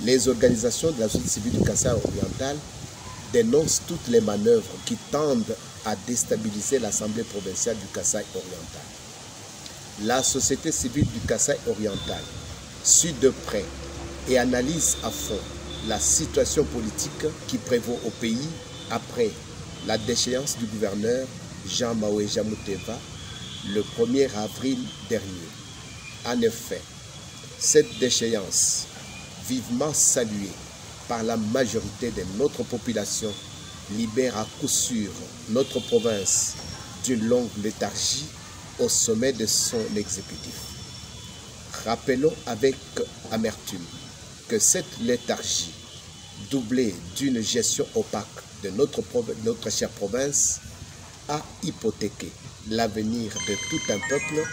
Les organisations de la société civile du Kasaï oriental dénoncent toutes les manœuvres qui tendent à déstabiliser l'Assemblée provinciale du Kasaï oriental. La société civile du Kasaï oriental suit de près et analyse à fond la situation politique qui prévaut au pays après la déchéance du gouverneur Jean-Maoué Jamouteva le 1er avril dernier. En effet, cette déchéance, vivement saluée par la majorité de notre population, libère à coup sûr notre province d'une longue léthargie au sommet de son exécutif. Rappelons avec amertume que cette léthargie, doublée d'une gestion opaque de notre chère province, a hypothéqué l'avenir de tout un peuple,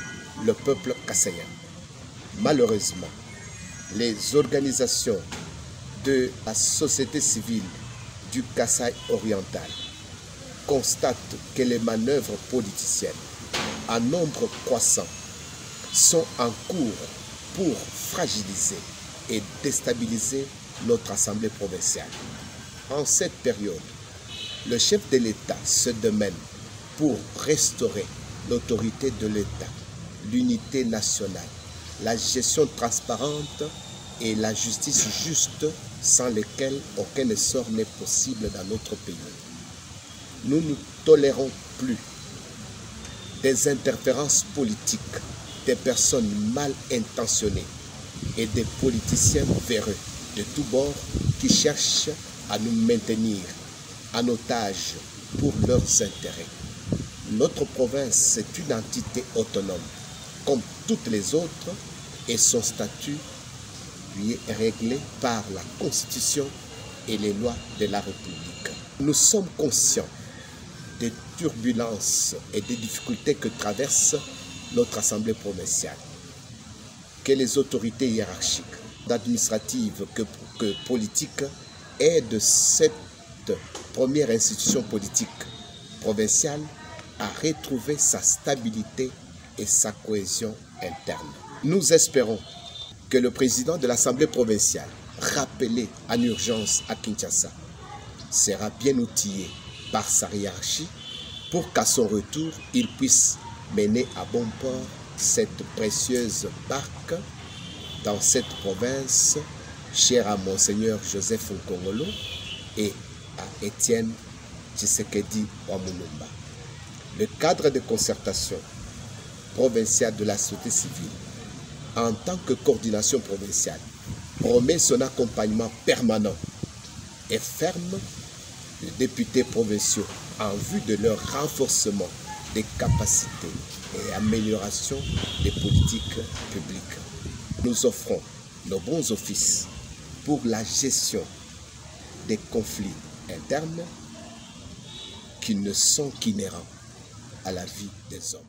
le peuple kassaïen. Malheureusement, les organisations de la société civile du Kasaï oriental constatent que les manœuvres politiciennes en nombre croissant sont en cours pour fragiliser et déstabiliser notre Assemblée provinciale. En cette période, le chef de l'État se demande pour restaurer l'autorité de l'État, l'unité nationale, la gestion transparente et la justice juste sans lesquelles aucun essor n'est possible dans notre pays. Nous ne tolérons plus des interférences politiques, des personnes mal intentionnées et des politiciens véreux de tous bords qui cherchent à nous maintenir en otage pour leurs intérêts. Notre province est une entité autonome, comme toutes les autres, et son statut lui est réglé par la Constitution et les lois de la République. Nous sommes conscients des turbulences et des difficultés que traverse notre Assemblée provinciale, que les autorités hiérarchiques, administratives que politiques, aident cette première institution politique provinciale à retrouver sa stabilité et sa cohésion interne. Nous espérons que le président de l'Assemblée provinciale, rappelé en urgence à Kinshasa, sera bien outillé par sa hiérarchie pour qu'à son retour, il puisse mener à bon port cette précieuse barque dans cette province chère à Monseigneur Joseph Nkongolo et à Étienne Tshisekedi Wamulumba. Le cadre de concertation provinciale de la société civile, en tant que coordination provinciale, promet son accompagnement permanent et ferme des députés provinciaux en vue de leur renforcement des capacités et amélioration des politiques publiques. Nous offrons nos bons offices pour la gestion des conflits internes qui ne sont qu'inhérents à la vie des hommes.